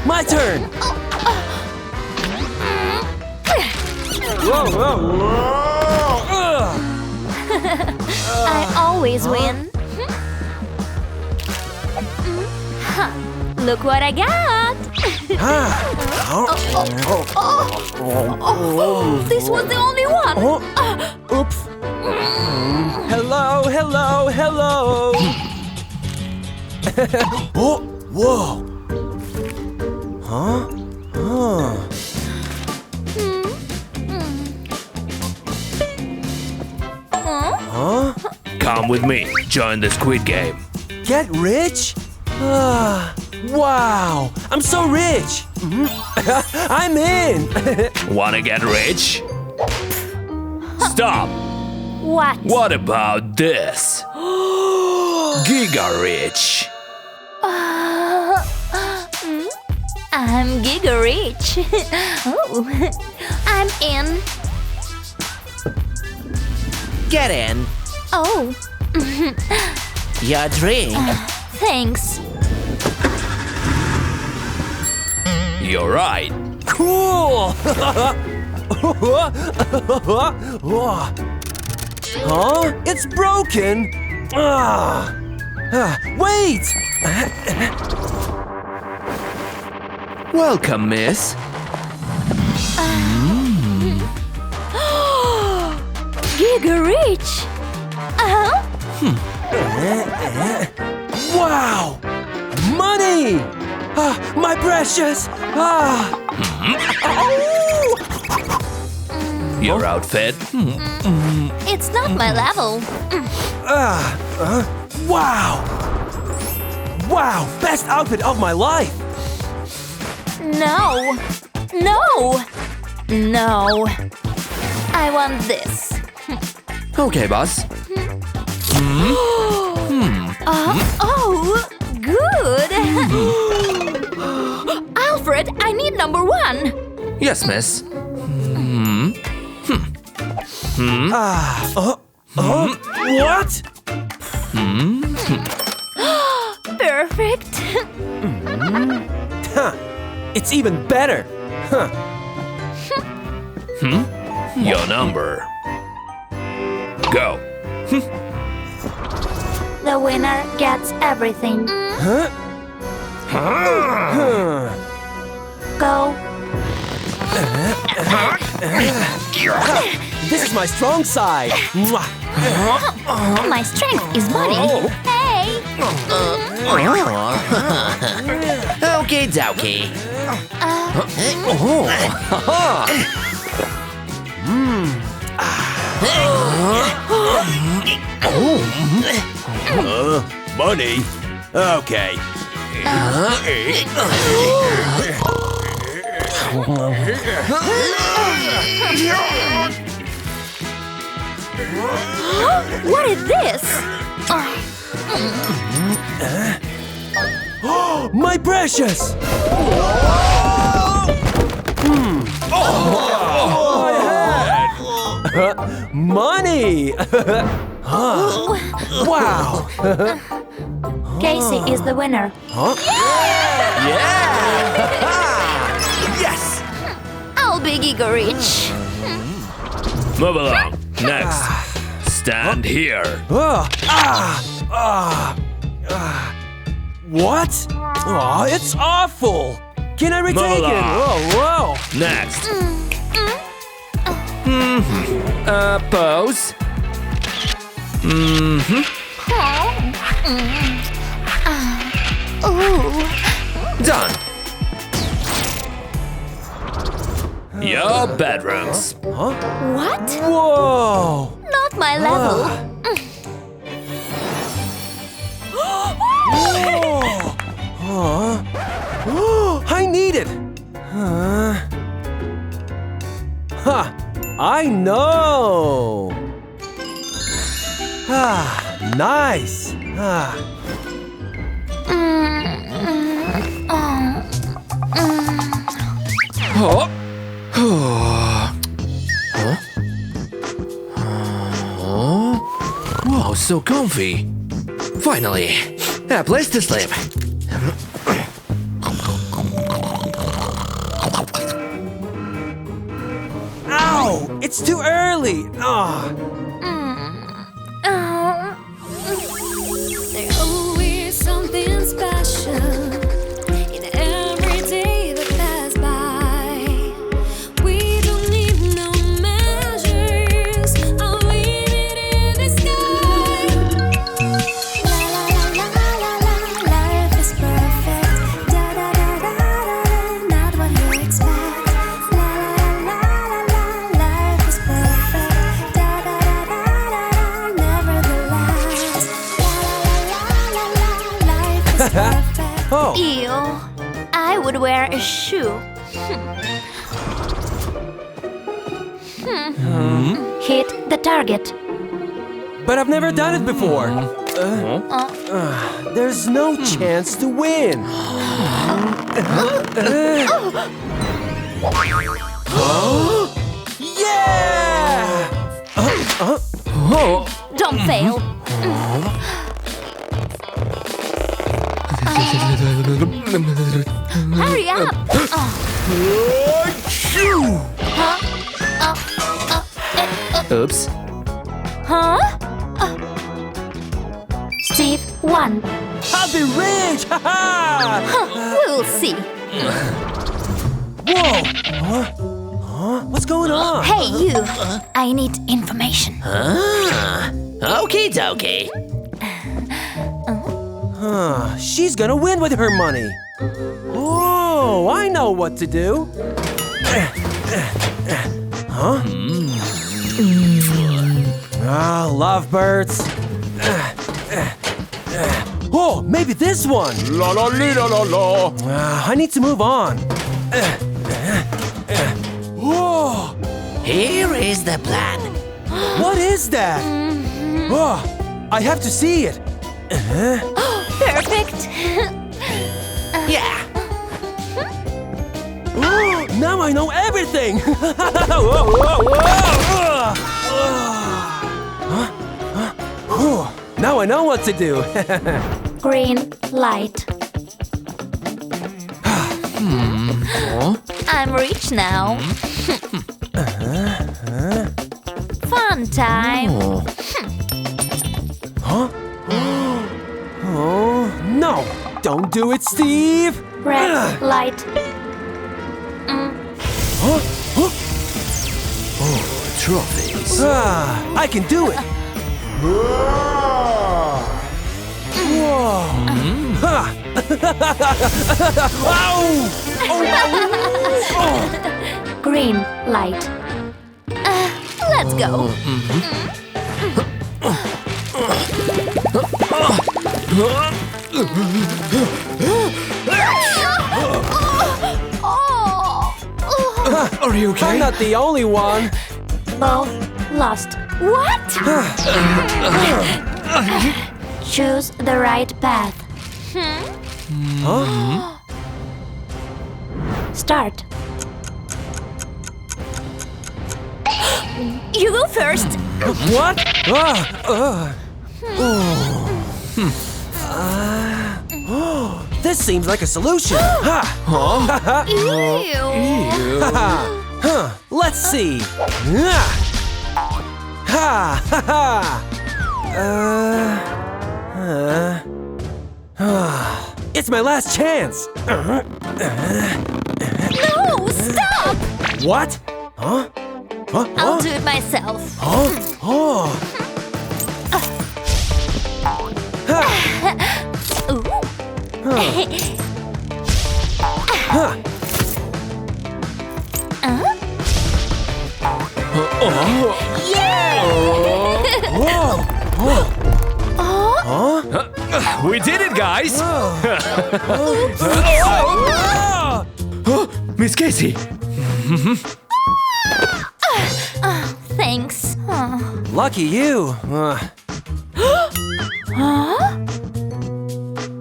My turn! Whoa, whoa, whoa! I always win. Look what I got! This was the only one! Oops! Hello, hello, hello! Oh, whoa! Huh? Huh? Come with me. Join the Squid Game. Get rich? Wow! I'm so rich! I'm in! Wanna get rich? Stop! What? What about this? Giga rich. I'm giga rich. Oh, I'm in. Get in. Oh, Your drink. thanks. You're right. Cool! Huh? It's broken! Wait! Welcome, miss. Giga rich. Wow! Money! My precious! Your outfit? It's not my level. Wow! Wow! Best outfit of my life! No. No. No. I want this. Okay, boss. Oh, good. Alfred, I need number 1. Yes, miss. What? Perfect. It's even better! Your number. Go. The winner gets everything. Go. This is my strong side! Mwah. My strength is money. Hey. Okie dokie. Money? Okay. What is this? My precious! Money! Wow! Casey is the winner. Yes! I'll be giga rich. Move along. Next. Stand here. What? Oh, it's awful! Can I retake it? Whoa, whoa! Next. Pose. Done. Your bedrooms. What? Whoa! Not my level. I need it! I know! Nice! Wow, so comfy. Finally, a place to sleep. It's too early. There's always something special in every day that pass by. We don't need no measures. I'll leave it in the sky. La la la la la la, life is perfect. Da da da da da, not what you expect. La la la la la, life is perfect. Da da da da da, nevertheless. Perfect. Oh, Ew. I would wear a shoe. Hit the target. but I've never done it before. There's no chance to win. Yeah! Don't fail. Hurry up. Oops. Huh? Steve won. I'll be rich! Ha ha! We'll see. Whoa! What's going on? Hey, you. I need information. Okay, dokie. She's gonna win with her money. Oh, I know what to do. Lovebirds. Oh, maybe this one. La la li la la la. I need to move on. Whoa! Here is the plan. What is that? Oh, I have to see it. Perfect. Yeah. Now I know everything. Whoa, whoa, whoa. Now I know what to do. Green light. I'm rich now. Fun time. Oh, no. Don't do it, Steve. Red light. Trophies. I can do it. Whoa. Ha. Ow. Green light. Let's go. Are you okay? I'm not the only one. Both lost. What? Choose the right path. Start. You go first. What? This seems like a solution. Ha! Ew. Let's see. Ha! Ha! Ha! It's my last chance. No, stop. What? Huh? Huh? I'll do it myself. Huh? Oh. Ha! Ooh. Huh. Yeah. Whoa! We did it, guys. Miss Casey. Thanks. Lucky you.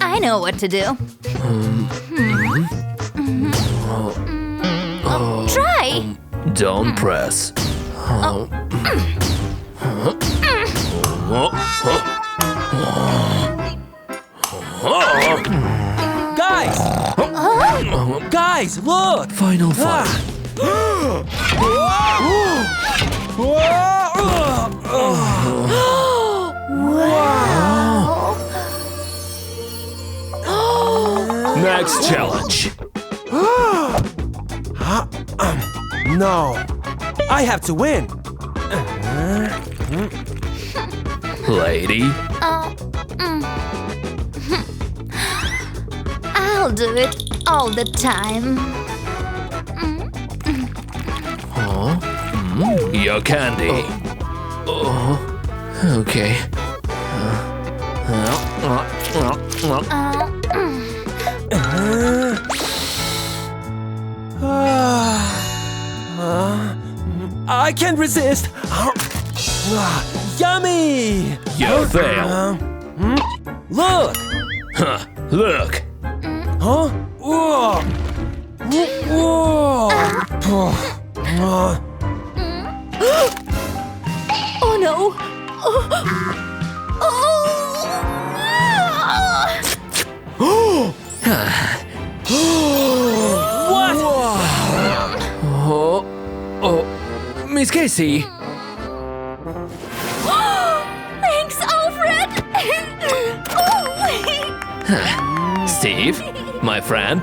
I know what to do. Try. Don't press. Guys! Guys, look! Final fight. Next challenge. No, I have to win. Lady. I'll do it all the time. Your candy. Oh, okay. I can't resist. Yummy! You fail. Look! Huh, look. Huh? Whoa! Whoa! Oh no! What? Oh, Miss Casey. Thanks, Alfred! Steve, my friend.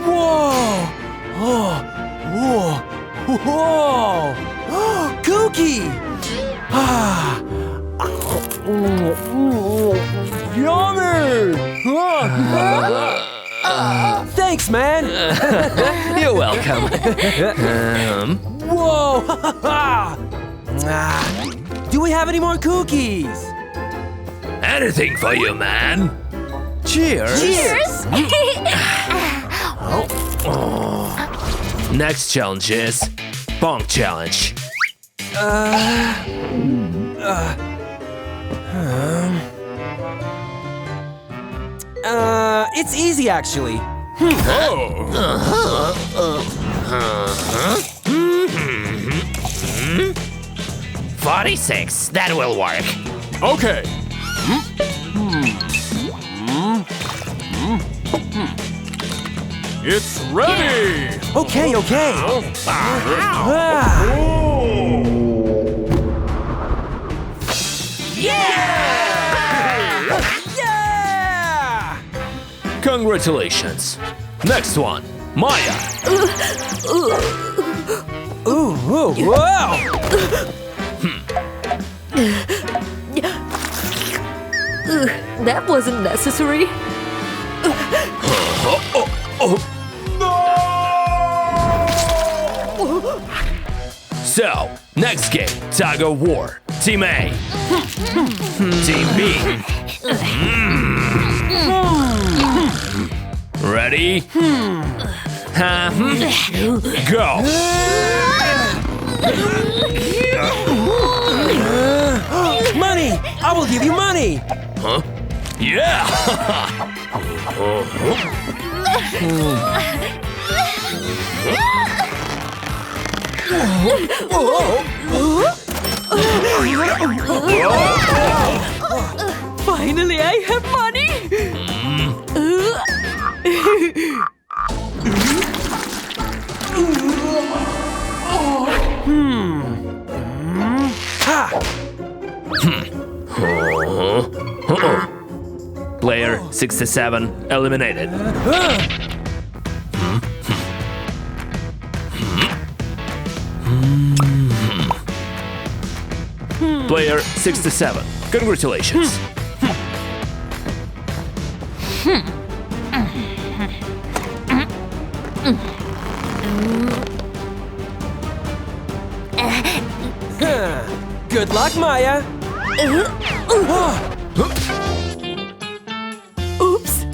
Whoa! Oh! Whoa! Whoa! Cookie! Ah! Yummy! Thanks, man! You're welcome. Whoa! Do we have any more cookies? Anything for you, man. Cheers. Cheers! Next challenge is Bonk Challenge. It's easy actually. 46. That will work. Okay. It's ready. Okay, okay. Yeah! Congratulations. Next one, Maya. Ooh, whoa! That wasn't necessary. So, next game, Tug of War. Team A. Team B. Ready? Go. Money! I will give you money! Huh? Yeah. Finally, I have money! Player 67 eliminated. Player 67, congratulations. Good luck, Maya! Oops!